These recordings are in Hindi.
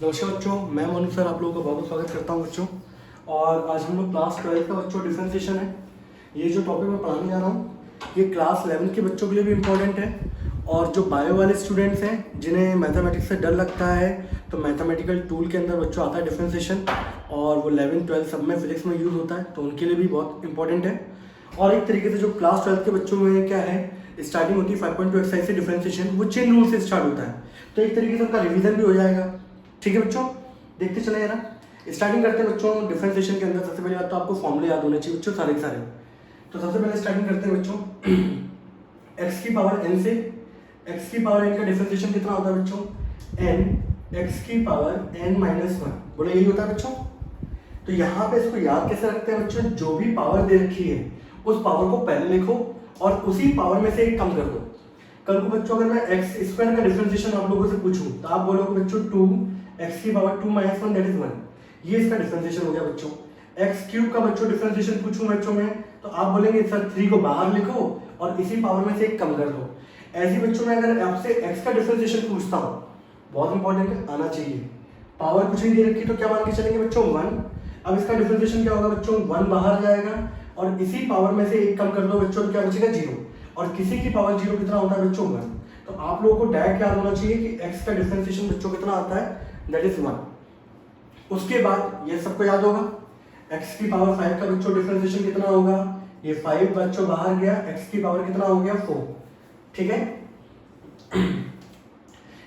नमस्कार बच्चों, मैं मोनू सर आप लोगों का बहुत बहुत स्वागत करता हूं बच्चों। और आज हम लोग क्लास 12 का बच्चों डिफरेंशिएशन है। ये जो टॉपिक मैं पढ़ाने जा रहा हूँ ये क्लास 11 के बच्चों के लिए भी इम्पोर्टेंट है। और जो बायो वाले स्टूडेंट्स हैं जिन्हें मैथमेटिक्स से डर लगता है तो मैथमेटिकल टूल के अंदर बच्चों आता है डिफरेंशिएशन, और वो 11 12 सब में फिजिक्स में यूज़ होता है, तो उनके लिए भी बहुत इंपॉर्टेंट है। और एक तरीके से जो क्लास 12 के बच्चों में क्या है, स्टार्टिंग होती है 5.2 एक्सरसाइज से डिफरेंशिएशन, वो चेन रूल से स्टार्ट होता है, तो एक तरीके से उनका रिवीजन भी हो जाएगा। ठीक है बच्चों, देखते चले जरा। स्टार्टिंग करते हैं बच्चों डिफरेंशिएशन के अंदर। सबसे पहले बात तो आपको फॉर्मूले याद होने चाहिए बच्चों सारे के सारे। तो सबसे पहले स्टार्टिंग करते हैं बच्चों x की पावर n से। x की पावर n का डिफरेंशिएशन कितना होता है बच्चों? n x की पावर n माइनस वन, बोले यही होता है बच्चों। तो यहाँ पे इसको याद कैसे रखते हैं बच्चों? जो भी पावर दे रखी है उस पावर को पहले लिखो और उसी पावर में से एक कम कर दो। कल को बच्चों अगर मैं एक्स स्क्वायर का डिफरेंशिएशन आप लोगों से पूछूं तो आप बोलोगे बच्चों 2x की पावर 2 माइनस 1 दैट इज 1। ये इसका डिफरेंशिएशन हो गया बच्चों। x क्यूब का बच्चों डिफरेंशिएशन पूछूं बच्चों में तो आप बोलेंगे सर 3 को बाहर लिखो और इसी पावर में से एक कम कर दो। ऐसे बच्चों में अगर आपसे x का डिफरेंशिएशन पूछता हूं, बहुत इंपॉर्टेंट है, आना चाहिए। पावर कुछ नहीं दे रखी तो क्या मान के चलेंगे बच्चों 1। अब इसका डिफरेंशिएशन क्या होगा बच्चों? 1 बाहर जाएगा और इसी पावर में से एक कम कर दो बच्चों तो क्या बचेगा? 0। और किसी की पावर 0 कितना होता है बच्चों? 1। तो आप लोगों को डायरेक्ट याद होना चाहिए कि x का डिफरेंशिएशन बच्चों कितना आता है, दैट इज 1। उसके बाद ये सबको याद होगा x की पावर 5 का बच्चों डिफरेंशिएशन कितना होगा? ये 5 बच्चों बाहर गया, x की पावर कितना हो गया? 4। ठीक है।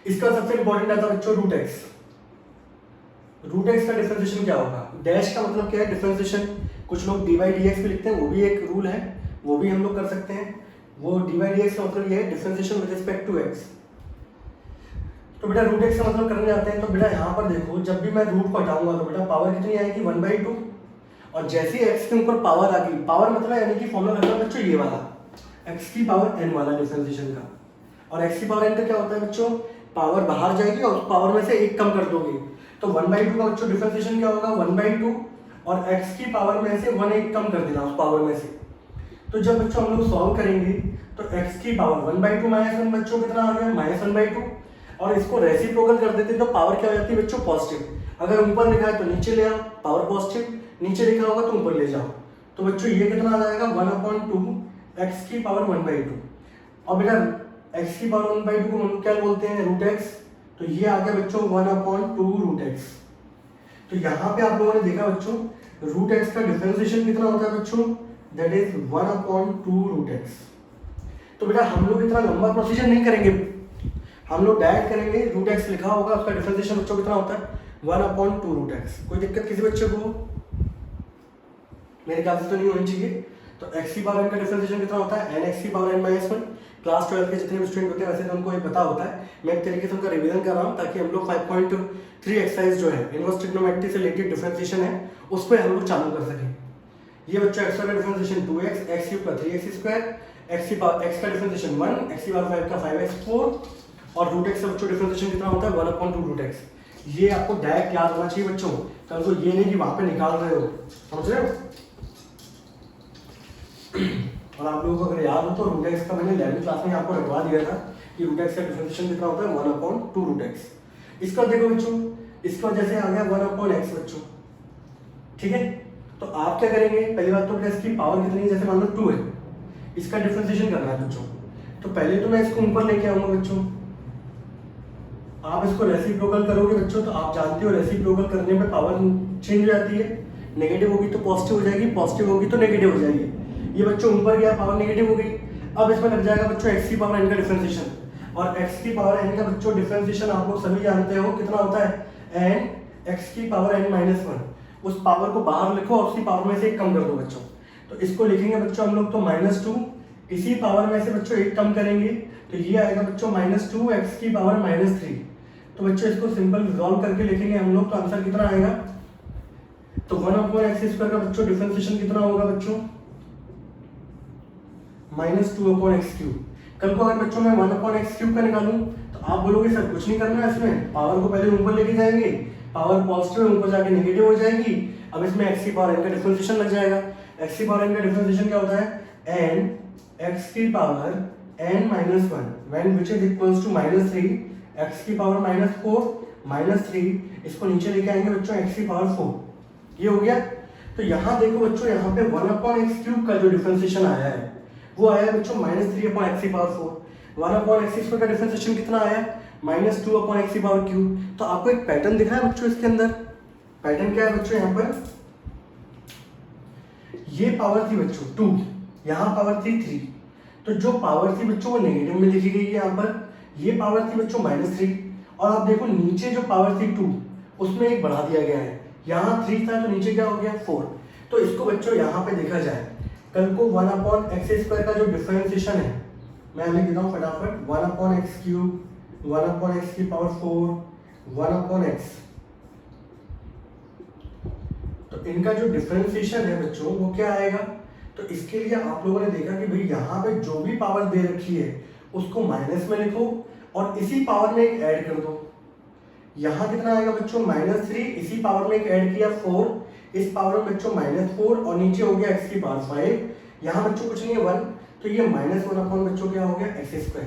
इसका सबसे इंपॉर्टेंट आता है बच्चों रूट x। रूट x का डिफरेंशिएशन क्या होगा? डैश का मतलब क्या है? डिफरेंशिएशन। कुछ लोग dy dx भी लिखते हैं, वो भी एक रूल है, वो भी हम लोग कर सकते हैं। वो dy dx का मतलब ये है differentiation with respect to x। तो बेटा रूट x का मतलब करने जाते हैं तो बेटा यहाँ पर देखो, जब भी मैं रूट को हटाऊंगा तो बेटा पावर कितनी आएगी? 1/2। और जैसे ही x के ऊपर पावर आ गई, पावर मतलब यानी कि फॉर्मूला लगता है बच्चों ये वाला, x की पावर n वाला डिफरेंशिएशन का। और x की पावर n का क्या होता है बच्चों? पावर बाहर जाएगी और उस पावर में से एक कम कर दोगे, तो 1/2 का बच्चों डिफरेंशिएशन क्या होगा? 1/2 और x की पावर में से 1 एक कम कर देना उस पावर में से। तो जब बच्चों हम लोग सॉल्व करेंगे तो x की पावर 1/2 माइनस 1 बच्चों कितना आ गया? -1/2। और इसको रेसिप्रोकल कर देते तो पावर क्या हो जाती है बच्चों? पॉजिटिव। अगर ऊपर लिखा है तो नीचे ले आओ, पावर पॉजिटिव, नीचे लिखा होगा तो ऊपर ले जाओ। तो बच्चों ये कितना आ जाएगा? 1/2 x की पावर 1/2। और बेटा x की पावर 1/2 को हम क्या बोलते हैं? Root x। तो ये आ गया बच्चों 1/2 रूट x। तो यहाँ पे आप लोगों ने देखा बच्चों रूट x का डिफरेंशिएशन कितना होता है बच्चों? That is 1/2 root x। तो बेटा हम लोग इतना लंबा प्रोसीजर नहीं करेंगे, हम लोग डायरेक्ट करेंगे। रूट x लिखा होगा, उसका डिफरेंशिएशन बच्चों कितना होता है? 1/2 रूट x। कोई दिक्कत किसी बच्चे को? मेरे ख्याल से तो नहीं होनी चाहिए। तो x की पावर n का डिफरेंशिएशन कितना होता है? n x की पावर n माइनस 1। क्लास 12 के जितने भी स्टूडेंट होते हैं वैसे तो उनको ये पता होता है, मैं एक तरीके से उनका रिवीजन कर रहा हूँ ताकि हम लोग 5.3 एक्सरसाइज जो है इनवर्स ट्रिग्नोमेट्री से रिलेटेड डिफरेंशिएशन है उस पर हम लोग चालू कर सकें। ये बच्चों x का डिफरेंशिएशन 2x, x क्यूब का 3x², x का डिफरेंशिएशन 1, x की पावर 5 का 5x 4 और रूट x का बच्चों डिफरेंशिएशन कितना होता है? 1/2 रूट x। ये आपको डायरेक्ट याद होना चाहिए बच्चों, कल को ये नहीं कि वहां पे निकाल रहे हो, समझ रहे हो? और आप लोगों को अगर याद हो तो रूट x का मैंने 11वीं क्लास में आपको रखवा दिया था कि रूट x का डिफरेंशिएशन कितना होता है? 1/2 रूट x। इसका देखो बच्चों, इसका जैसे आ गया 1/x बच्चों, ठीक है। तो आप क्या करेंगे? पहली बात तो इसकी पावर कितनी है? जैसे मान लो 2 है, इसका डिफरेंशिएशन करना है बच्चों। तो पहले तो मैं इसको ऊपर लेके आऊंगा बच्चों। आप इसको रेसिप्रोकल करोगे बच्चों तो आप जानते हो रेसिप्रोकल करने में पावर चेंज हो जाती है। नेगेटिव होगी तो पॉजिटिव हो जाएगी, पॉजिटिव होगी तो नेगेटिव हो जाएगी। ये बच्चों ऊपर गया, पावर नेगेटिव हो गई। अब इसमें लग जाएगा बच्चों x की पावर n का डिफरेंशिएशन, और x की पावर n का बच्चों डिफरेंशिएशन आप लोग सभी जानते हो कितना होता है? n x की पावर n माइनस 1। उस पावर को बाहर लिखो और उसी पावर में से एक कम कर दो बच्चों। तो इसको लिखेंगे बच्चों हम लोग तो -2, इसी पावर में से बच्चों एक कम करेंगे तो ये आएगा बच्चों -2 x की पावर -3। तो बच्चों इसको सिंपल रिजॉल्व करके लिखेंगे हम लोग तो आंसर कितना आएगा? तो 1/x² का बच्चों डिफरेंशिएशन कितना होगा बच्चों? -2/x³। कल को अगर बच्चों मैं 1/x³ का निकालूं तो आप बोलोगे सर कुछ नहीं करना है इसमें, पावर को पहले ऊपर लेके जाएंगे, पावर पॉजिटिव है ऊपर जाके नेगेटिव हो जाएगी। अब इसमें x की पावर n का डिफरेंशिएशन लग जाएगा। x की पावर n का डिफरेंशिएशन क्या होता है? n x की power n minus 1 when which is equals to -3 x की पावर -4 -3, इसको नीचे लेके आएंगे बच्चों x की पावर 4, ये हो गया। तो यहाँ देखो बच्चों, यहाँ पे 1/x³ का जो डिफरेंशिएशन आया है वो आया है बच्चों -3/x की पावर 4। 1/x² का डिफरेंशिएशन कितना आया है? -2/x की पावर क्यूब। तो आपको एक पैटर्न दिख रहा है बच्चों इसके अंदर। पैटर्न क्या है बच्चों? यहाँ पर ये पावर थी बच्चों 2, यहाँ पावर थी 3। तो जो पावर थी बच्चों वो नेगेटिव में लिखी गई है यहाँ पर। ये पावर थी बच्चों -3, और आप देखो नीचे जो पावर थी 2 उसमें एक बढ़ा दिया गया है। यहाँ 3 था तो नीचे क्या हो गया 4। तो इसको बच्चों यहाँ पे देखा जाए, कल को 1/x² का जो डिफरेंशिएशन है मैं लिख देता हूँ फटाफट। 1/x³, 1/x की पावर 4, 1/x। तो इनका जो डिफरेंशिएशन है बच्चों वो क्या आएगा? तो इसके लिए आप लोगों ने देखा कि भाई यहाँ पे जो भी पावर दे रखी है उसको माइनस में लिखो और इसी पावर में एक ऐड कर दो। यहाँ कितना आएगा बच्चों? -3, इसी पावर में एक ऐड किया 4, इस पावर में बच्चों -4, और नीचे हो गया x की पावर 5। यहाँ बच्चों कुछ नहीं है 1, तो ये -1 बच्चों क्या हो गया x²,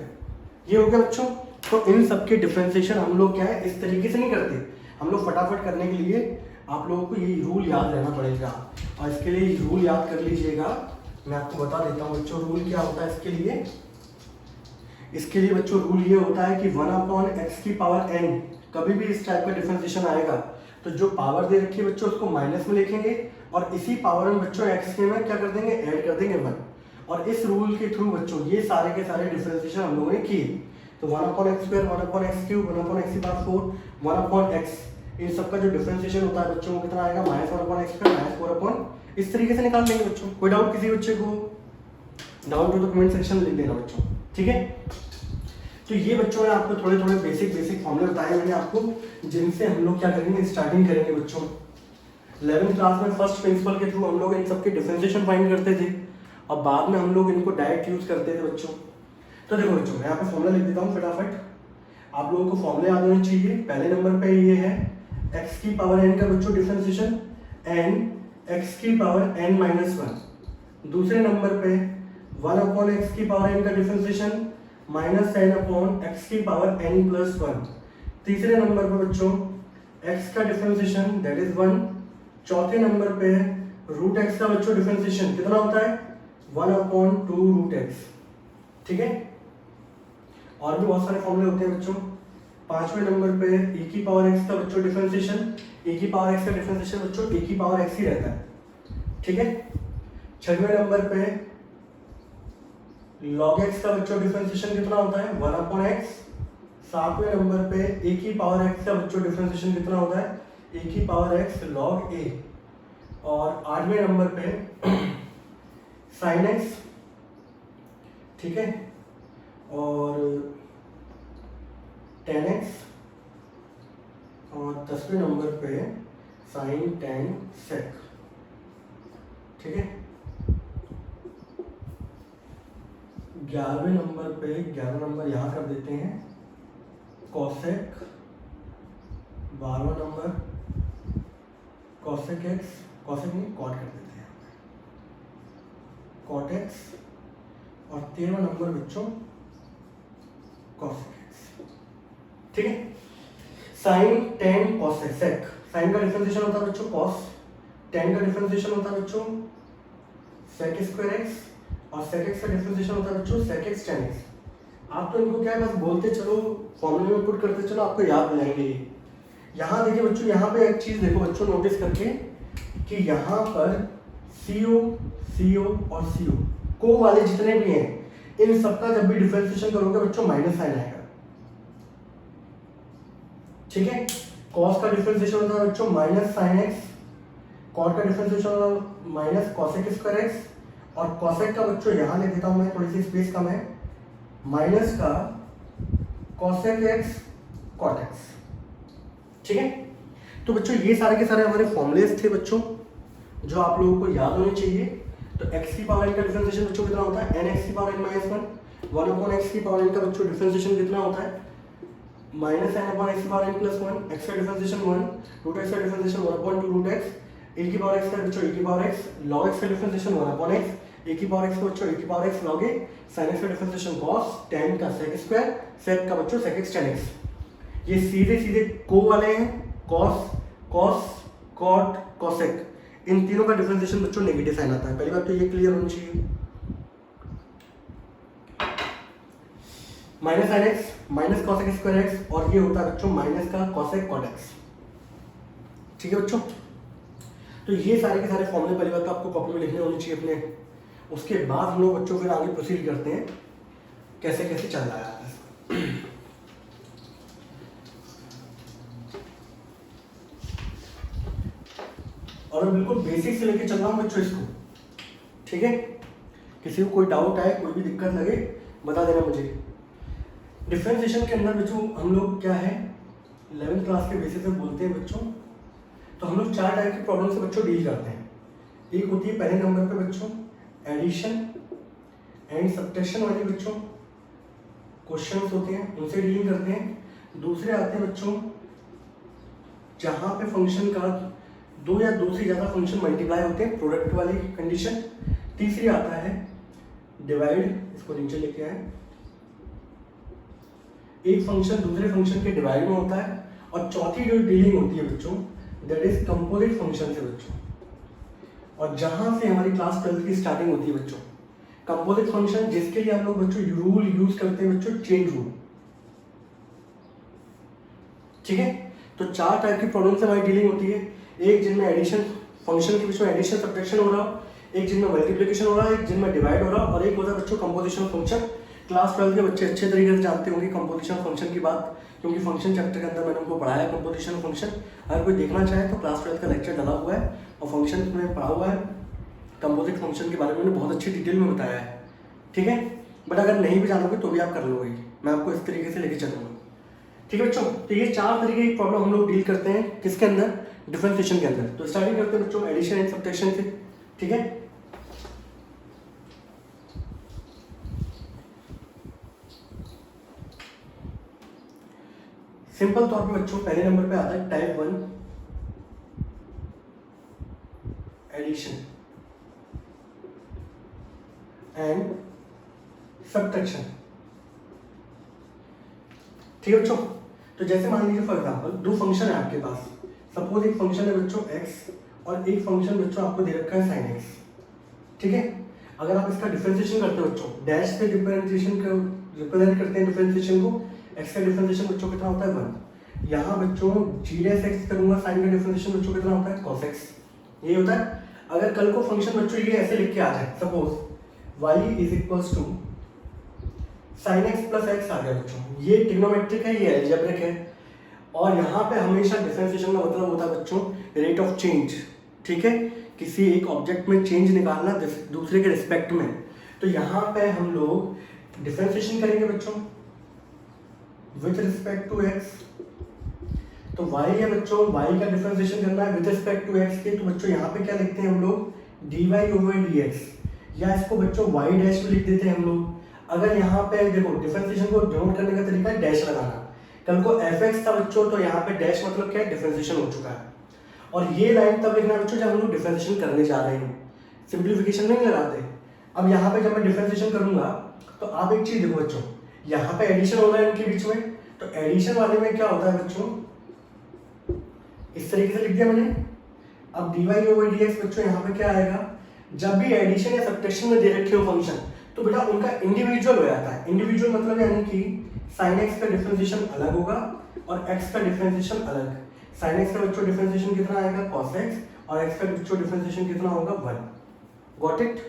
ये हो गया बच्चों। तो इन सबके डिफरेंशिएशन हम लोग क्या है इस तरीके से नहीं करते, हम लोग फटाफट करने के लिए आप लोगों को ये रूल याद रहना पड़ेगा, और इसके लिए रूल याद कर लीजिएगा। मैं आपको बता देता हूँ बच्चों रूल क्या होता है इसके लिए। इसके लिए बच्चों रूल ये होता है कि 1/x की पावर n, कभी भी इस टाइप का डिफरेंशिएशन आएगा तो जो पावर दे रखी है बच्चों उसको माइनस में लिखेंगे और इसी पावर में बच्चों x के में क्या कर देंगे, ऐड कर देंगे 1। और इस रूल के थ्रू बच्चों ये सारे के सारे डिफरेंशिएशन हम लोगों ने किए। तो 1/x², 1/x³, 1/x की पावर 4, 1/x, इन सबका जो डिफरेंशिएशन होता है बच्चों वो कितना आएगा? -1/x², -4/, इस तरीके से निकाल देंगे बच्चों। कोई डाउट किसी बच्चे को? Down to the comment section में लिख देना बच्चों, ठीक है। तो ये बच्चों ने आपको थोड़े थोड़े बेसिक फॉर्मूले बताए मैंने आपको, जिनसे हम लोग क्या करेंगे, स्टार्टिंग करेंगे बच्चों। 11th क्लास में फर्स्ट प्रिंसिपल के थ्रू हम लोग इन सबके डिफरेंशिएशन फाइंड करते थे और बाद में हम लोग इनको डायरेक्ट यूज करते थे बच्चों। तो देखो बच्चों, मैं यहाँ पे फॉर्मूला लिख देता हूँ फटाफट, आप लोगों को फॉर्मूले याद होने चाहिए। पहले नंबर पे ये है x की पावर n का बच्चों डिफरेंशिएशन, n x की पावर n-1। दूसरे नंबर पे 1/x की पावर n का डिफरेंशिएशन -n/x की पावर n+1। तीसरे नंबर पे बच्चों x का डिफरेंशिएशन दैट इज 1। चौथे नंबर पे √x का बच्चों डिफरेंशिएशन कितना होता है? 1/2√x, ठीक है। और भी बहुत सारे फॉर्मूले होते हैं बच्चों। पांचवें नंबर पे e की पावर x का बच्चों डिफरेंशिएशन, e की पावर x का डिफरेंशिएशन बच्चों e की पावर x ही रहता है, ठीक है। छठवें नंबर पे log x का बच्चों डिफरेंशिएशन कितना होता है? 1/x। सातवें नंबर पे a की पावर x का बच्चों डिफरेंशिएशन कितना होता है? a की पावर x log a। और आठवें नंबर पे sin x, ठीक है, और tan x, और 10वें नंबर पे sin tan sec, ठीक है। 11वें नंबर पे 11 नंबर यहाँ कर देते हैं cosec। 12वां नंबर cosec x, cosec नहीं cot कर देते हैं cot x। और 13वां नंबर बच्चों cosec x, ठीक है। sin tan cosec sec, sin का डिफरेंशिएशन होता है बच्चों cos, tan का डिफरेंशिएशन होता है बच्चों sec² x, और sec x का डिफरेंशिएशन होता है बच्चों sec x tan x। आप तो इनको क्या है बस बोलते चलो, फॉर्मूले में पुट करते चलो, आपको याद हो जाएंगे। यहाँ देखिए बच्चों, यहाँ पे एक चीज देखो बच्चों नोटिस करके कि यहाँ पर CO, CO और CO को वाले जितने भी हैं इन सबका जब भी डिफरेंशिएशन करोगे बच्चों माइनस साइन आएगा, ठीक है। cos का डिफरेंशिएशन होता है बच्चों -sin x, cot का डिफरेंशिएशन होता है -cosec² x, और cosec का बच्चों यहाँ ले देता हूँ मैं, थोड़ी सी स्पेस कम है, माइनस का cosec x cot x, ठीक है। तो बच्चों ये सारे के सारे हमारे फॉर्मूलेस थे बच्चों जो आप लोगों को याद होने चाहिए। तो x की पावर n का डिफरेंशिएशन बच्चों कितना होता है? nx की पावर n-1। 1/x की पावर n का बच्चों डिफरेंशिएशन कितना होता है? -n/x की पावर n+1। x का डिफरेंशिएशन 1, √x का डिफरेंशिएशन 1/2√x, a की पावर x का बच्चों a की पावर x, log x का डिफरेंशिएशन 1/x, a की पावर x का बच्चों a की power x log a, sin x का डिफरेंशिएशन cos, tan का sec², sec का बच्चों sec x tan x। ये सीधे सीधे को वाले हैं, कॉस, कॉस, कॉट, कॉसेक, इन तीनों का डिफरेंशिएशन बच्चों नेगेटिव साइन आता है। पहली बात तो ये क्लियर होनी चाहिए। Minus sign x minus cosec square x, और ये होता है बच्चों माइनस का कॉसेक कॉट एक्स। ठीक है बच्चों, तो ये सारे के सारे फॉर्मूले पहली बात तो आपको कॉपी में लिखने होने चाहिए अपने। उसके बाद हम लोग बच्चों फिर आगे प्रोसीड करते हैं कैसे कैसे चल रहा है। और मैं बिल्कुल बेसिक से लेके चल रहा हूँ बच्चों इसको, ठीक है। किसी को कोई डाउट आए, कोई भी दिक्कत लगे, बता देना मुझे। डिफरेंशिएशन के अंदर बच्चों हम लोग क्या है 11th क्लास के बेसिस पे बोलते हैं बच्चों, तो हम लोग 4 टाइप की प्रॉब्लम से बच्चों डील करते हैं। एक होती है पहले नंबर पे बच्चों एडिशन एंड सब्ट्रैक्शन वाली बच्चों क्वेश्चंस होते हैं, उनसे डीलिंग करते हैं। दूसरे आते हैं बच्चों जहाँ पे फंक्शन का 2 या 2 से ज़्यादा फंक्शन मल्टीप्लाई होते हैं, प्रोडक्ट वाली कंडीशन। तीसरी आता है डिवाइड, इसको नीचे लेके आए, एक फंक्शन दूसरे फंक्शन के डिवाइड में होता है। और चौथी जो डीलिंग होती है बच्चों दैट इज कंपोजिट फंक्शन से बच्चों, और जहां से हमारी क्लास 12 की स्टार्टिंग होती है बच्चों। कंपोजिट फंक्शन जिसके लिए हम लोग बच्चों रूल यूज करते हैं बच्चों, चेन रूल, ठीक है। तो 4 टाइप की प्रॉब्लम से हमारी डीलिंग होती है। एक जिनमें एडिशन, फंक्शन के बीच में एडिशन सब्ट्रैक्शन हो रहा, एक जिनमें मल्टीप्लिकेशन हो रहा है, एक जिनमें डिवाइड हो रहा, और एक होता है बच्चों कंपोजिशन फंक्शन। क्लास 12 के बच्चे अच्छे तरीके से जानते होंगे कंपोजिशन फंक्शन की बात, क्योंकि फंक्शन चैप्टर के अंदर मैंने उनको पढ़ाया कंपोजिशन फंक्शन। अगर कोई देखना चाहे तो क्लास 12 का लेक्चर डाला हुआ है और फंक्शन में पढ़ा हुआ है। कंपोजिट फंक्शन के बारे में मैंने बहुत अच्छी डिटेल में बताया है, ठीक है। बट अगर नहीं भी जानोगे तो भी आप कर लोगे, मैं आपको इस तरीके से लेके चलूंगा, ठीक है बच्चों। तो ये 4 तरीके की प्रॉब्लम हम लोग डील करते हैं किसके अंदर, डिफरेंशिएशन के अंदर। तो स्टार्टिंग करते हैं बच्चों एडिशन एंड सब्ट्रैक्शन से, ठीक है। सिंपल तौर पे बच्चों पहले नंबर पे आता है टाइप 1 एडिशन एंड सब्ट्रैक्शन, ठीक है बच्चों। तो जैसे मान लीजिए फॉर एग्जांपल 2 फंक्शन है आपके पास। सपोज एक फंक्शन है बच्चों x और एक फंक्शन बच्चों आपको दे रखा है sin x, ठीक है। अगर आप इसका डिफरेंशिएशन करते हो बच्चों, डैश से डिफरेंशिएशन को रिप्रेजेंट करते हैं डिफरेंशिएशन को, x का डिफरेंशिएशन बच्चों कितना होता है 1। यहाँ बच्चों g डैश x करूंगा, sin का डिफरेंशिएशन बच्चों कितना होता है cos x, ये होता है। अगर कल को फंक्शन बच्चों ये ऐसे लिख के आ जाए, suppose y is equals to sin x plus x आ गया बच्चों, ये ट्रिग्नोमेट्रिक है, ये अलजेब्रिक है। और यहाँ पे हमेशा डिफरेंशिएशन का मतलब होता है बच्चों रेट ऑफ चेंज, ठीक है। किसी एक ऑब्जेक्ट में चेंज निकालना दूसरे के रिस्पेक्ट में। तो यहाँ पे हम लोग डिफरेंशिएशन करेंगे बच्चों विथ रिस्पेक्ट टू x। तो y है बच्चों, y का डिफरेंशिएशन करना है विथ रिस्पेक्ट टू x के। तो बच्चों यहाँ पे क्या लिखते हैं हम लोग dy ओवर dx, या इसको बच्चों y डैश में लिख देते हैं हम लोग। अगर यहाँ पे देखो डिफरेंशिएशन को डिनोट करने का तरीका है डैश लगाना। कल को fx था बच्चों, तो यहाँ पे डैश मतलब क्या है, डिफरेंशिएशन हो चुका है। और ये लाइन तब लिखना बच्चों जब हम लोग डिफरेंशिएशन करने जा रहे हैं, सिंप्लीफिकेशन नहीं लगाते। अब यहाँ पे जब मैं डिफरेंशिएशन करूंगा तो आप एक चीज देखो बच्चों, यहाँ पे एडिशन हो रहा है इनके बीच में, तो एडिशन वाले में क्या होता है बच्चों, इस तरीके से लिख दिया मैंने। अब dy ओवर dx बच्चों यहाँ पे क्या आएगा, जब भी एडिशन या सब्ट्रैक्शन में दे रखे हो फंक्शन, तो बेटा उनका इंडिविजुअल हो जाता है। इंडिविजुअल मतलब यानी कि sin x का डिफरेंशिएशन अलग होगा और x का डिफरेंशिएशन अलग। sin x का बच्चों डिफरेंशिएशन कितना आएगा cos x, और x का बच्चों डिफरेंशिएशन कितना होगा 1। गॉट इट,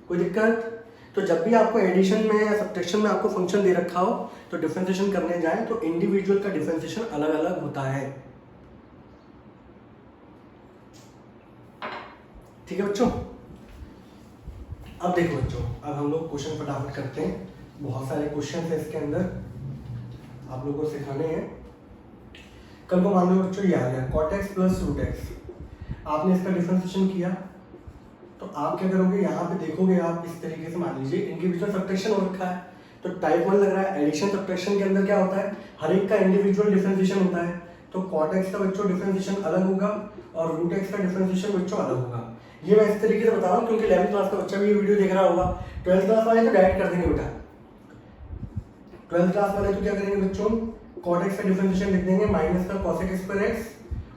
कोई दिक्कत? तो जब भी आपको एडिशन में या सब्ट्रैक्शन में आपको फंक्शन दे रखा हो तो डिफरेंशिएशन करने जाए तो इंडिविजुअल का डिफरेंशिएशन अलग अलग होता है, ठीक है बच्चों। अब देखो बच्चों, अब हम लोग क्वेश्चन फटाफट करते हैं। बहुत सारे क्वेश्चन है इसके अंदर, आप लोगों को सिखाने हैं। कल को मान लो बच्चों ये आ गया cot x plus root x, आपने इसका डिफरेंशिएशन किया, तो आप क्या करोगे, यहाँ पे देखोगे आप इस तरीके से, मान लीजिए इनके बीच में सब्ट्रैक्शन हो रखा है, तो टाइप 1 लग रहा है। एडिशन सब्ट्रैक्शन के अंदर क्या होता है, हर एक का इंडिविजुअल डिफरेंशिएशन होता है। तो cot x का बच्चों डिफरेंशिएशन अलग होगा और रूट x का डिफरेंशिएशन बच्चों अलग होगा। ये मैं इस तरीके से बता रहा हूँ क्योंकि 11th क्लास का बच्चा भी ये वीडियो देख रहा होगा। 12th क्लास वाले तो डायरेक्ट कर देंगे बेटा, 12th क्लास वाले तो क्या करेंगे बच्चों, कॉट एक्स का डिफरेंशिएशन लिख देंगे माइनस का कॉसेक स्क्वायर एक्स,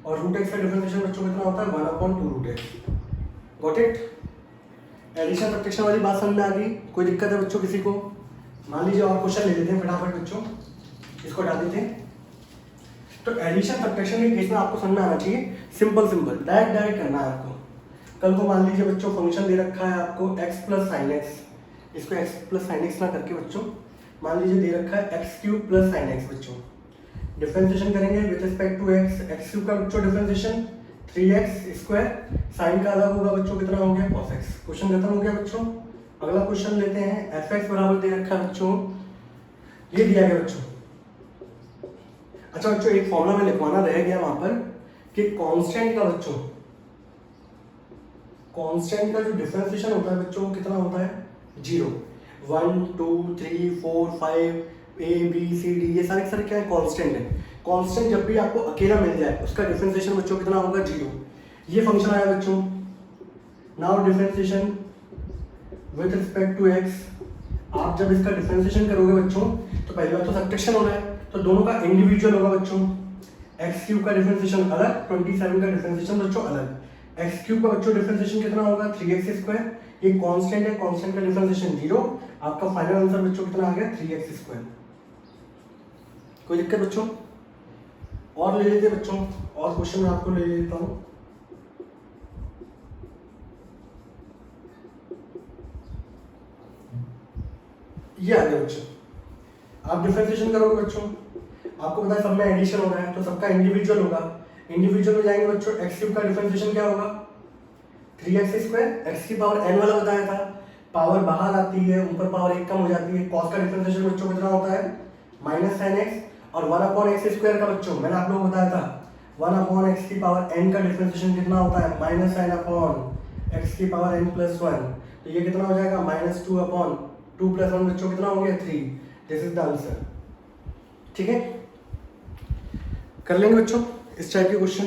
और रूट एक्स का डिफरेंशिएशन बच्चों कितना होता है 1/2 root x. Got it? Addition subtraction वाली बात समझ में आ गई? कोई दिक्कत है बच्चों किसी को? मान लीजिए और क्वेश्चन ले लेते हैं फटाफट बच्चों, इसको हटा देते हैं। तो एडिशन सब्ट्रैक्शन के केस में आपको समझ में आना चाहिए, सिंपल डायरेक्ट करना है आपको। कल को मान लीजिए बच्चों फंक्शन दे रखा है आपको x प्लस साइन एक्स, इसको x प्लस साइन एक्स ना करके बच्चों मान लीजिए दे रखा है x cube plus sine x. बच्चों डिफरेंशिएशन करेंगे with respect to x cube का बच्चों डिफरेंशिएशन 3x स्क्वायर, साइन का अलग होगा बच्चों कितना हो गया cos x। क्वेश्चन खत्म हो गया बच्चों। अगला क्वेश्चन लेते हैं, fx बराबर दे रखा है बच्चों, ये दिया गया बच्चों। अच्छा बच्चों एक फॉर्मूला में लिखवाना रह गया वहां पर कि कांस्टेंट का बच्चों, कांस्टेंट का जो डिफरेंशिएशन होता है बच्चों कितना होता है 0। 1 2 3 4 5 A B C D ये सारे क्या है कांस्टेंट है। कांस्टेंट जब भी आपको अकेला मिल जाए उसका डिफरेंशिएशन बच्चों कितना होगा 0। ये फंक्शन आया बच्चों। Now differentiation with respect to x, आप जब इसका डिफरेंशिएशन करोगे बच्चों तो पहली बात तो सब्ट्रैक्शन हो रहा है तो दोनों का इंडिविजुअल होगा बच्चों। x क्यूब का डिफरेंशिएशन अलग, 27 का डिफरेंशिएशन बच्चों अलग। x क्यूब का बच्चों डिफरेंशिएशन कितना होगा 3x स्क्वायर, ये कांस्टेंट है, कांस्टेंट का डिफरेंशिएशन 0। आपका फाइनल आंसर बच्चों कितना आ गया 3x स्क्वायर। कोई दिक्कत बच्चों? और ले लेते बच्चों, और क्वेश्चन मैं आपको ले लेता हूं। ये आ गया बच्चों, आप डिफरेंशिएशन करोगे बच्चों, आपको पता है सब में एडिशन हो रहा है तो सबका इंडिविजुअल होगा। इंडिविजुअल में जाएंगे बच्चों, x क्यूब का डिफरेंशिएशन क्या होगा 3x स्क्वायर, x की पावर n वाला बताया था, पावर बाहर आती है ऊपर पावर 1 कम हो जाती है। cos का डिफरेंशिएशन बच्चों कितना होता है -sin x, और 1/x स्क्वायर का बच्चों मैंने आप लोगों को बताया था 1/x की पावर n का डिफरेंशिएशन कितना होता है -sin x की पावर n प्लस 1। तो ये कितना हो जाएगा -2/2 प्लस 1 बच्चों कितना हो गया 3। This is the answer. ठीक है, कर लेंगे बच्चों इस टाइप के क्वेश्चन।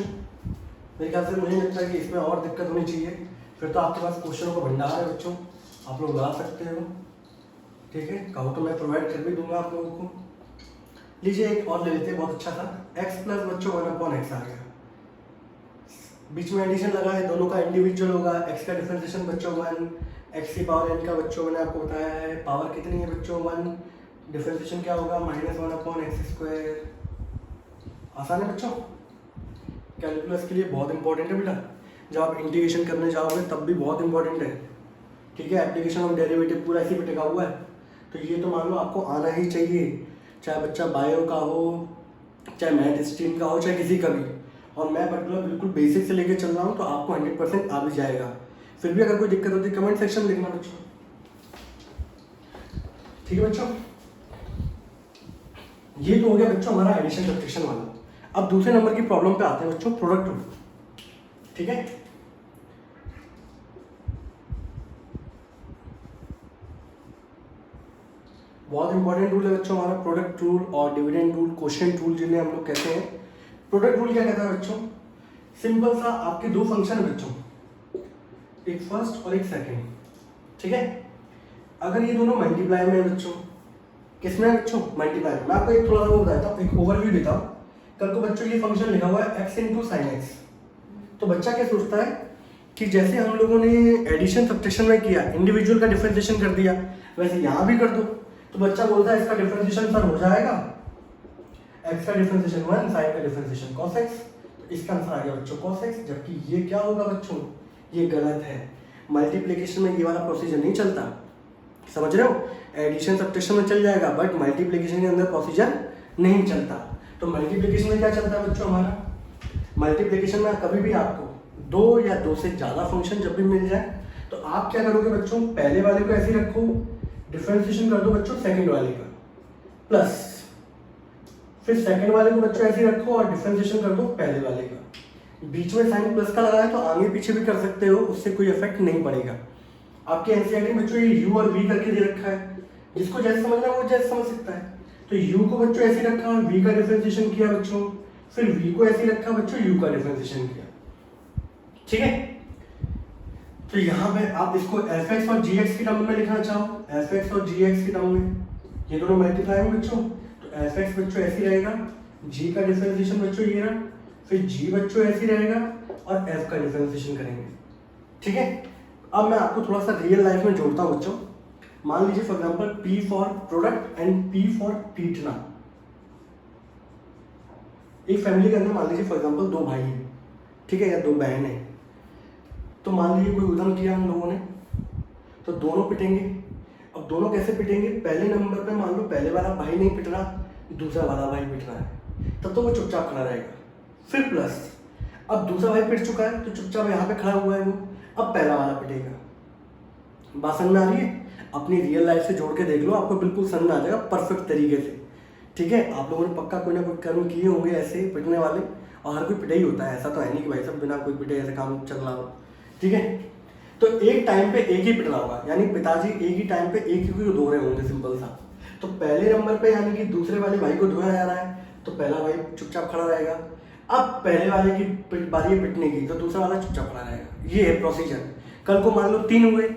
मेरे ख्याल से मुझे लगता है कि इसमें और दिक्कत होनी चाहिए, फिर तो आपके पास क्वेश्चनों का भंडार है बच्चों, आप लोग ला सकते हो। ठीक है, कहो तो मैं प्रोवाइड कर भी दूंगा आप लोगों को। लीजिए एक और ले लेते हैं, बहुत अच्छा था, x प्लस बच्चों 1/x आ गया, बीच में एडिशन लगा है, दोनों का इंडिविजुअल होगा। x का डिफरेंशिएशन बच्चों 1, x की पावर n का बच्चों मैंने आपको बताया है, पावर कितनी है बच्चों 1, डिफरेंशिएशन क्या होगा -1/x स्क्वायर। आसान है बच्चों, कैलकुलस के लिए बहुत इंपॉर्टेंट है बेटा, जब आप इंटीग्रेशन करने जाओगे तब भी बहुत इंपॉर्टेंट है। ठीक है, एप्लीकेशन ऑफ डेरिवेटिव पूरा इसी पे टिका हुआ है, तो ये तो मान लो आपको आना ही चाहिए, चाहे बच्चा बायो का हो, चाहे मैथ स्ट्रीम का हो, चाहे किसी का भी। और मैं पर्टिकुलर बिल्कुल बेसिक से लेके चल रहा हूँ तो आपको 100% आ भी जाएगा। फिर भी अगर कोई दिक्कत होती है कमेंट सेक्शन में लिखना बच्चों। ठीक है बच्चों, ये तो हो गया बच्चों हमारा एडिशन सब्ट्रैक्शन वाला। अब दूसरे नंबर की प्रॉब्लम पे आते हैं बच्चों, प्रोडक्ट रूल। ठीक है, बहुत इंपॉर्टेंट रूल है बच्चों हमारा प्रोडक्ट रूल और डिविडेंड रूल, क्वोशिएंट रूल जिन्हें हम लोग कहते हैं। प्रोडक्ट रूल क्या कहता है बच्चों, सिंपल सा, आपके दो फंक्शन है बच्चों, एक फर्स्ट और एक सेकंड। ठीक है, अगर ये दोनों मल्टीप्लाई में है बच्चों, किसमें है बच्चों मल्टीप्लाई में। मैं आपको एक थोड़ा सा वो बताता हूँ, एक ओवरव्यू देता हूँ। कल को बच्चों ये फंक्शन लिखा हुआ है x इंटू साइन एक्स, तो बच्चा क्या सोचता है कि जैसे हम लोगों ने एडिशन सब्ट्रैक्शन में किया, इंडिविजुअल का डिफरेंशिएशन कर दिया, वैसे यहाँ भी कर दो। तो बच्चा बोलता है इसका डिफरेंशिएशन सर हो जाएगा, x का डिफरेंशिएशन 1, साइन का डिफरेंशिएशन cos x, तो इसका आंसर आ गया बच्चों cos x। जबकि ये क्या होगा बच्चों, ये गलत है। मल्टीप्लिकेशन में ये वाला प्रोसीजर नहीं चलता, समझ रहे हो। एडिशन सब्ट्रैक्शन में चल जाएगा बट मल्टीप्लिकेशन के अंदर प्रोसीजर नहीं चलता। तो मल्टीप्लिकेशन में क्या चलता है बच्चों हमारा, मल्टीप्लिकेशन में कभी भी आपको दो या दो से ज़्यादा फंक्शन जब भी मिल जाए तो आप क्या करोगे बच्चों, पहले वाले को ऐसे रखो, डिफरेंशिएशन कर दो बच्चों सेकंड वाले का, प्लस फिर सेकंड वाले को बच्चों ऐसे रखो और डिफरेंशिएशन कर दो पहले वाले का। बीच में साइन प्लस का लगाया तो आगे पीछे भी कर सकते हो, उससे कोई इफेक्ट नहीं पड़ेगा। आपके एनसीईआरटी में बच्चों ये यू और वी करके दे रखा है, जिसको जैसे समझना है वो जैसे समझ सकता है। तो u को बच्चों ऐसे रखा और v का डिफरेंशिएशन किया बच्चों, फिर v को ऐसे रखा बच्चों, u का डिफरेंशिएशन किया। ठीक है, तो यहाँ पे आप इसको fx और gx की टर्म में लिखना चाहो, fx और gx की टर्म में, ये दोनों मल्टीप्लाई हैं बच्चों, तो एफ एक्स बच्चों ऐसी रहेगा, जी का डिफरेंशिएशन बच्चों ये रहा, फिर जी बच्चों ऐसी रहेगा और एफ का डिफरेंशिएशन करेंगे। ठीक है, अब मैं आपको थोड़ा सा रियल लाइफ में जोड़ता हूँ बच्चों। मान लीजिए for example P for product and P for पीटना। एक फैमिली के अंदर मान लीजिए फॉर एग्जांपल 2 भाई हैं, ठीक है, या 2 बहन है। तो मान लीजिए कोई उद्यम किया हम लोगों ने, तो दोनों पिटेंगे। अब दोनों कैसे पिटेंगे, पहले नंबर पे मान लो पहले वाला भाई नहीं पिट रहा, दूसरा वाला भाई पिट रहा है, तब तो वो चुपचाप खड़ा रहेगा। फिर प्लस अब दूसरा भाई पिट चुका है तो चुपचाप यहाँ पे खड़ा हुआ है वो, अब पहला वाला पिटेगा। बात समझ में आ रही है? अपनी रियल लाइफ से जोड़ के देख लो, आपको बिल्कुल समझ में आ जाएगा परफेक्ट तरीके से। ठीक है, आप लोगों ने पक्का कोई ना कोई कर्म किए होंगे ऐसे पिटने वाले, और हर कोई पिटा ही होता है, ऐसा तो है नहीं कि भाई सब बिना कोई पिटे ऐसे काम चल रहा हो। ठीक है, तो एक टाइम पे एक ही पिट रहा होगा, यानी पिताजी एक ही टाइम पे एक ही को धो रहे होंगे, सिंपल सा। तो पहले नंबर पे यानी कि दूसरे वाले भाई को धोया जा रहा है, तो पहला भाई चुपचाप खड़ा रहेगा। अब पहले वाले की बारी है पिटने की, तो दूसरा वाला चुपचाप खड़ा रहेगा। ये है प्रोसीजर। कल को मान लो 3 हुए,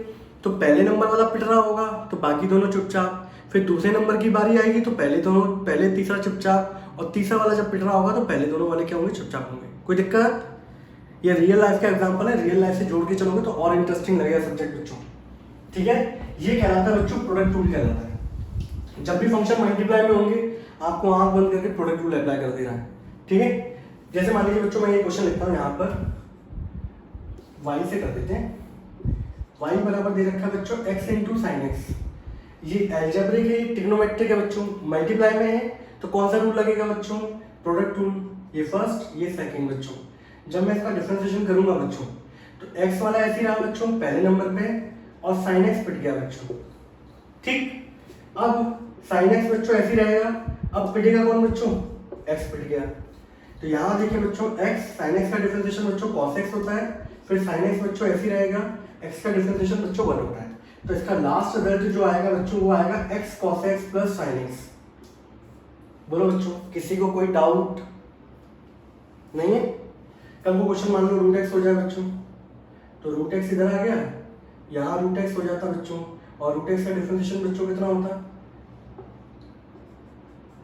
तो पहले नंबर वाला पिट रहा होगा तो बाकी दोनों चुपचाप। फिर दूसरे नंबर की बारी आएगी तो पहले तीसरा चुपचाप, और तीसरा वाला जब पिट रहा होगा तो पहले दोनों वाले क्या होंगे, चुपचाप होंगे। कोई दिक्कत? ये रियल लाइफ का एग्जांपल है, रियल लाइफ से जोड़ के चलोगे तो और इंटरेस्टिंग लगेगा सब्जेक्ट बच्चों। ठीक है, ये कहलाता है बच्चों प्रोडक्ट रूल कहलाता है। जब भी फंक्शन मल्टीप्लाई में होंगे आपको आंख बंद करके प्रोडक्ट रूल अप्लाई कर देना है। ठीक है, जैसे मान लीजिए बच्चों मैं ये क्वेश्चन लिखता हूँ यहाँ पर, y से कर देते हैं। y बराबर दे रखा है बच्चों x इंटू साइन एक्स। ये एल्जेब्रिक है, ट्रिग्नोमेट्रिक है बच्चों, मल्टीप्लाई में है तो कौन सा रूल लगेगा बच्चों, प्रोडक्ट रूल। ये फर्स्ट ये सेकंड बच्चों। जब मैं इसका डिफरेंशिएशन करूंगा बच्चों तो x वाला ऐसे ही रहा बच्चों पहले नंबर पे, और साइन एक्स पिट गया बच्चों। ठीक, अब साइन एक्स बच्चों ऐसे ही रहेगा, अब पिटेगा कौन बच्चों, x पिट गया। तो यहाँ देखिए बच्चों x साइन एक्स का डिफरेंशिएशन बच्चों cos x होता है, फिर साइन एक्स बच्चों ऐसे ही रहेगा, x का डिफरेंशिएशन बच्चों 1 होता है। तो इसका लास्ट रिजल्ट जो आएगा बच्चों वो आएगा x cos x plus sine x. बोलो बच्चों, किसी को कोई डाउट नहीं है? कल को क्वेश्चन मान लो रूट एक्स हो जाए बच्चों, तो रूट एक्स इधर आ गया, यहाँ रूट एक्स हो जाता बच्चों, और रूट एक्स का डिफरेंशिएशन बच्चों कितना होता,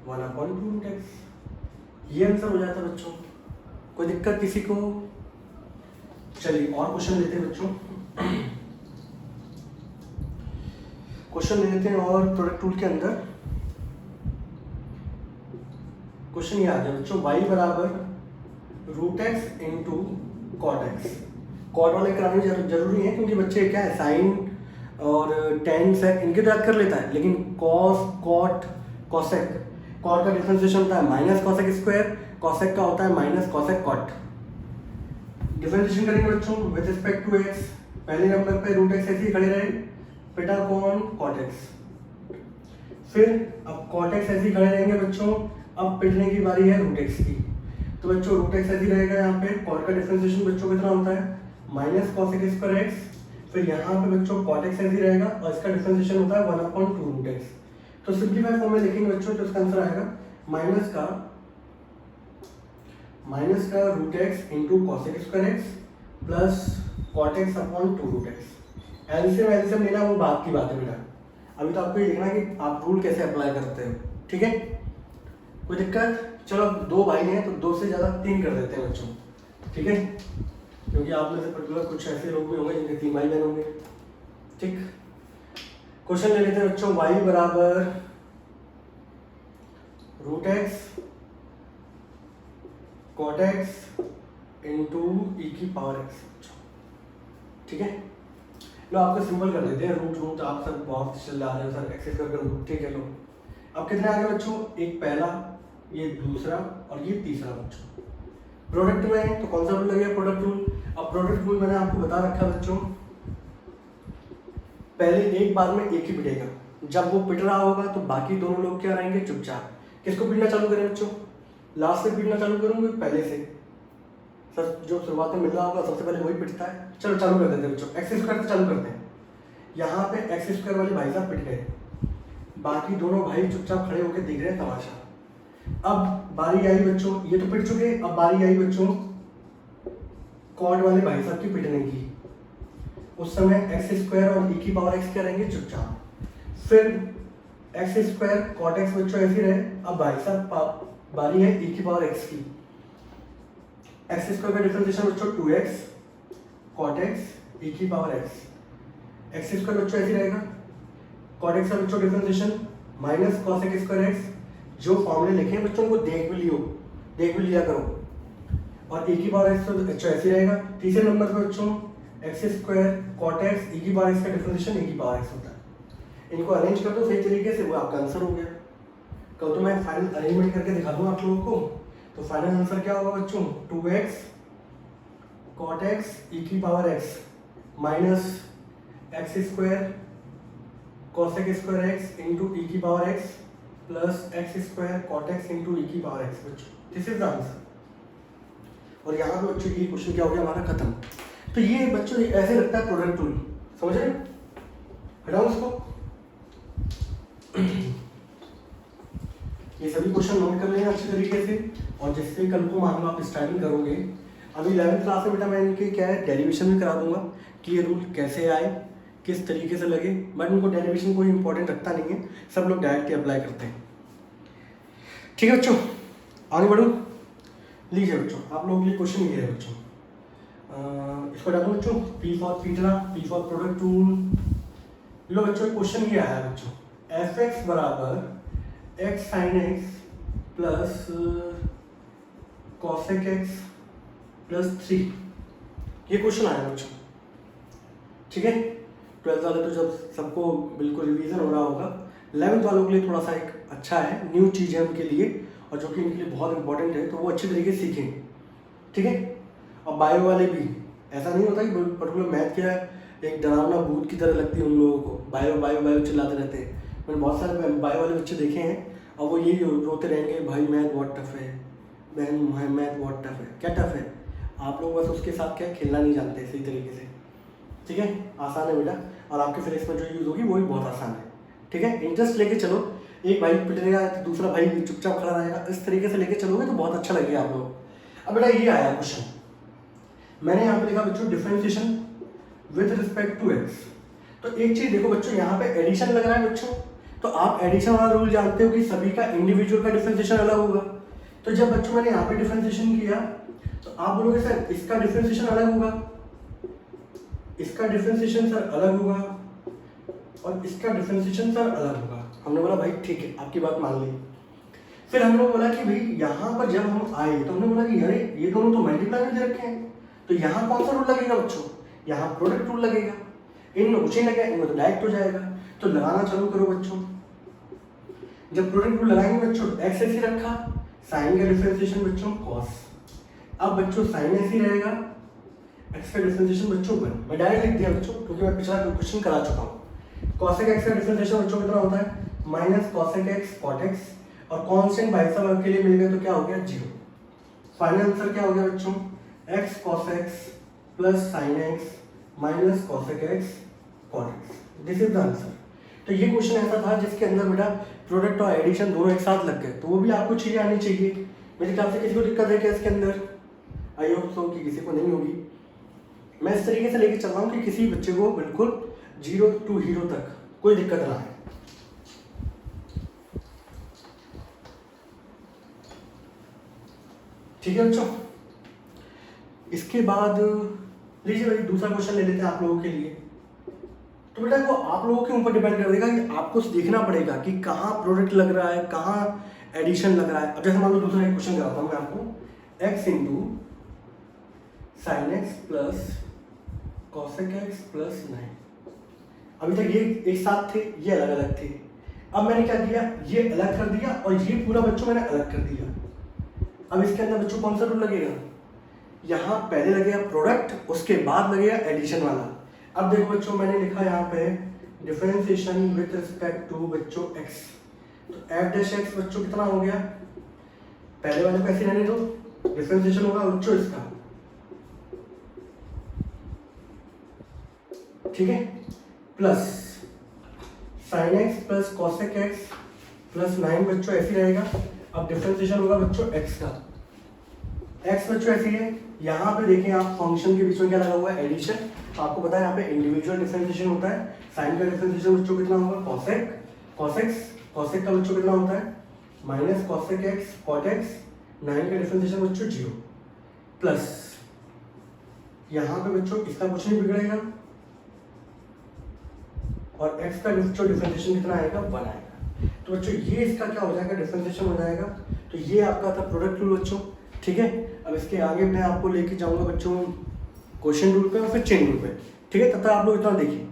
1/2 रूट एक्स। ये आंसर हो जाता बच्चों। कोई दिक्कत किसी को? चलिए और क्वेश्चन लेते हैं बच्चों, क्वेश्चन ले लेते हैं। और प्रोडक्ट रूल के अंदर क्वेश्चन ये आ गया बच्चों, y बराबर root x into cot x. Cot वाले कराने जरूरी है क्योंकि बच्चे क्या है साइन और टेन सेक इनके तो याद कर लेता है, लेकिन कॉस कॉट कॉसेक, कॉट का डिफरेंशिएशन होता है माइनस कॉसेक स्क्वायर, कॉसेक का होता है माइनस कॉसेक कॉट। डिफरेंशिएशन करेंगे बच्चों विद रिस्पेक्ट टू एक्स, पहले नंबर पे रूट एक्स ऐसे ही खड़े रहे, पिटा कौन, कॉट एक्स। फिर अब कॉट एक्स ऐसे ही खड़े रहेंगे बच्चों, अब पिटने की बारी है रूट एक्स की। तो बच्चों रूट एक्स ऐसे ही रहेगा, यहाँ पे कॉट का डिफरेंशिएशन बच्चों कितना होता है माइनस कॉसेक स्क्वायर एक्स। फिर यहाँ पे बच्चों कॉट एक्स ऐसे ही रहेगा और इसका डिफरेंशिएशन होता है 1/2 रूट एक्स। तो सिंपलीफाई फॉर्म में लिखेंगे बच्चों तो इसका आंसर आएगा माइनस का root x into cosec square x plus cot x upon 2 root x. LCM लेना वो बात की बात है बेटा, अभी तो आपको ये देखना है कि आप रूल कैसे अप्लाई करते हो। ठीक है, कोई दिक्कत? चलो 2 भाई हैं तो 2 से ज़्यादा 3 कर देते हैं बच्चों। ठीक है, क्योंकि आप में से पर्टिकुलर कुछ ऐसे लोग भी होंगे जिनके 3 भाई बहन होंगे। ठीक, क्वेश्चन ले लेते हैं बच्चों, y बराबर root x cot x into e की पावर एक्स। ठीक है, लो आपको सिंपल कर देते हैं, रूट आप सब बहुत चल रहे हो सर एक्सेस कर रूट। ठीक है, लो अब कितने आ गए बच्चों, एक पहला, ये दूसरा और ये तीसरा बच्चों। प्रोडक्ट में है तो कौन सा रूल लगेगा, प्रोडक्ट रूल। अब प्रोडक्ट रूल मैंने आपको बता रखा है बच्चों, पहले एक बार में एक ही पिटेगा, जब वो पिट रहा होगा तो बाकी दोनों लोग क्या रहेंगे, चुपचाप। किसको पीटना चालू करें बच्चों, लास्ट से पीटना चालू करूंगे पहले से, सर जो शुरुआत में मिल रहा होगा सबसे पहले वही पिटता है। चलो चालू कर देते हैं बच्चों, एक्स स्क्वायर से चालू करते हैं। यहाँ पे एक्स स्क्वायर वाले भाई साहब पिट गए, बाकी दोनों भाई चुपचाप खड़े होकर देख रहे हैं तमाशा। अब बारी आई बच्चों, ये तो पिट चुके, अब बारी आई बच्चों कॉट वाले भाई साहब की पिटने की। उस समय एक्स स्क्वायर और ई की पावर एक्स क्या रहेंगे, चुपचाप। फिर एक्स स्क्वायर कॉट एक्स बच्चों ऐसी रहे। अब भाई साहब बारी है e की पावर x की। एक्स स्क्वायर का डिफरेंशिएशन बच्चों 2x कॉट एक्स e की पावर x। एक्स स्क्वायर बच्चों ऐसी रहेगा, कॉट एक्स का बच्चों differentiation minus cos x square x. जो फॉर्मूले लिखे हैं बच्चों को देख भी लिया करो। और e की पावर x तो बच्चों ऐसी रहेगा। तीसरे नंबर पे बच्चों x square cot x e की पावर x का डिफरेंशिएशन e की पावर x होता है। इनको अरेंज कर दो सही तरीके से, वो आपका आंसर हो गया। कल तो मैं फाइनल अरेंजमेंट करके दिखा दूँ आप लोगों को। तो फाइनल आंसर क्या होगा बच्चों, 2x कॉट एक्स e की power x minus x square cosec square x into e की power x plus x square cot x into e की पावर x बच्चों, दिस इज द आंसर। और यहाँ पे बच्चों ये क्वेश्चन क्या हो गया हमारा खत्म। तो ये बच्चों ऐसे लगता है प्रोडक्ट टूल, समझ रहे? हटाओ इसको। ये सभी क्वेश्चन नोट कर लेना अच्छे तरीके से। और जिससे कल को मान लो आप स्टार्टिंग करोगे, अभी 11th क्लास में बेटा मैं इनके क्या है डेरिवेशन भी करा दूंगा कि ये रूल कैसे आए, किस तरीके से लगे। बट उनको डेरिवेशन कोई इंपॉर्टेंट रखता नहीं है, सब लोग डायरेक्ट अप्लाई करते हैं। ठीक है बच्चों, आगे बढ़ो। लीजिए बच्चों, आप लोगों के लिए क्वेश्चन ये है बच्चों, इसको डालो बच्चों, पी फॉर पीटरा, पी फॉर प्रोडक्ट टूल। लो बच्चों क्वेश्चन ये आया बच्चों, एफ एक्स बराबर X sine X plus cosec X plus 3, ये क्वेश्चन आया बच्चों। ठीक है, 12th वाले तो जब सबको बिल्कुल रिवीजन हो रहा होगा, 11th वालों के लिए थोड़ा सा एक अच्छा है, न्यू चीज़ है उनके लिए, और जो कि इनके लिए बहुत इंपॉर्टेंट है, तो वो अच्छी तरीके से सीखें। ठीक है, और बायो वाले भी ऐसा नहीं होता कि पर्टिकुलर मैथ क्या है एक डरावना भूत की तरह लगती है उन लोगों को, बायो बायो बायो चिल्लाते रहते हैं। मैंने बहुत सारे बायो वाले बच्चे देखे हैं और वो यही रोते रहेंगे, भाई मैथ बहुत टफ है, बहन भाई मैथ बहुत टफ है। क्या टफ है? आप लोग बस उसके साथ क्या खेलना नहीं जानते सही तरीके से। ठीक है, आसान है बेटा, और आपके फिर इसमें जो यूज़ होगी वो भी बहुत आसान है। ठीक है, इंटरेस्ट लेके चलो, एक भाई पिटेगा तो दूसरा भाई चुपचाप खड़ा रहेगा, इस तरीके से लेके चलोगे तो बहुत अच्छा लगेगा आप लोग। अब बेटा ये आया क्वेश्चन, मैंने यहाँ पे लिखा बच्चों differentiation with respect to x. तो एक चीज देखो बच्चों, यहाँ पे एडिशन लग रहा है बच्चों, तो आप एडिशन वाला रूल जानते हो कि सभी का इंडिविजुअल का डिफरेंशिएशन अलग होगा। तो जब बच्चों मैंने यहाँ पे डिफरेंशिएशन किया तो आप बोलोगे सर इसका डिफरेंशिएशन अलग होगा, इसका डिफरेंशिएशन सर अलग होगा, और इसका डिफरेंशिएशन सर अलग होगा। हमने बोला भाई ठीक है, आपकी बात मान ली। फिर हम लोग बोला कि भाई यहाँ पर जब हम आए तो हमने बोला कि अरे ये दोनों तो मल्टीप्लाई में दे रखे हैं, तो यहाँ कौन सा रूल लगेगा बच्चों, यहाँ प्रोडक्ट रूल लगेगा। इनमें कुछ नहीं लगेगा, इनमें तो डायरेक्ट हो जाएगा। तो लगाना चालू करो बच्चों। जब प्रोडक्ट रूल लगाएंगे बच्चों, एक्स ऐसी रखा, साइन का डिफरेंशिएशन बच्चों कॉस। अब बच्चों साइन ऐसी रहेगा, एक्स का डिफरेंशिएशन बच्चों 1। मैं डायरेक्ट लिख दिया बच्चों क्योंकि मैं पिछला क्वेश्चन करा चुका हूँ। कॉसेक एक्स का डिफरेंशिएशन बच्चों कितना होता है, minus cosec x cot x, और कांस्टेंट भाई साहब के लिए मिल गया तो क्या हो गया 0। फाइनल आंसर क्या हो गया बच्चों, x cos x plus sine x minus cosec x cot x, this is the answer. तो ये क्वेश्चन ऐसा था जिसके अंदर बेटा प्रोडक्ट और एडिशन दोनों एक साथ लग गए, तो वो भी आपको चीजें आनी चाहिए। मेरे ख्याल से किसी को दिक्कत है क्या इसके अंदर? आई होप सो कि किसी को नहीं होगी। मैं इस तरीके से लेके चल रहा हूँ कि किसी बच्चे को बिल्कुल 0 to हीरो तक कोई दिक्कत ना आए। ठीक है बच्चों, इसके बाद लीजिए भाई दूसरा क्वेश्चन ले लेते हैं आप लोगों के लिए। तो बेटा वो आप लोगों के ऊपर डिपेंड कर देगा कि आपको देखना पड़ेगा कि कहाँ प्रोडक्ट लग रहा है, कहाँ एडिशन लग रहा है। अब जैसे मान लो दूसरा एक क्वेश्चन कराता हूँ मैं आपको, x into sine X plus cosec X plus 9। अभी तक ये एक साथ थे, ये अलग अलग थे। अब मैंने क्या किया, ये अलग कर दिया और ये पूरा बच्चों मैंने अलग कर दिया। अब इसके अंदर बच्चों कौन सा रूल लगेगा, यहाँ पहले लगेगा प्रोडक्ट, उसके बाद लगेगा एडिशन वाला। अब देखो बच्चों मैंने लिखा यहाँ पे डिफरेंशिएशन विद रिस्पेक्ट टू बच्चों एक्स, तो एफ डैश एक्स बच्चों कितना हो गया, पहले वाले को ऐसे रहने दो, डिफरेंशिएशन होगा बच्चों इसका, ठीक है, plus sine X plus cosec X plus 9 बच्चों ऐसे रहेगा। अब डिफरेंशिएशन होगा बच्चों x का, x बच्चों ऐसी है। यहाँ पे देखें आप फंक्शन के बीच में क्या लगा हुआ है, एडिशन। आपको पता है यहाँ पे इंडिविजुअल डिफरेंशिएशन होता है। साइन का डिफरेंशिएशन बच्चों कितना होगा, कॉसेक कॉसेक्स कॉसेक का बच्चों कितना होता है minus cosec x cot x, 9 का डिफरेंशिएशन बच्चों 0 प्लस यहाँ पे बच्चों इसका कुछ नहीं बिगड़ेगा और x का बच्चों डिफरेंशिएशन कितना आएगा 1 आएगा। तो बच्चों ये इसका क्या हो जाएगा डिफरेंशिएशन हो जाएगा। तो ये आपका था प्रोडक्ट रूल बच्चों, ठीक है। अब इसके आगे मैं आपको लेके जाऊंगा बच्चों क्वेश्चन रूल पे और फिर चेन रूल पे, ठीक है। तब तक आप लोग इतना देखिए।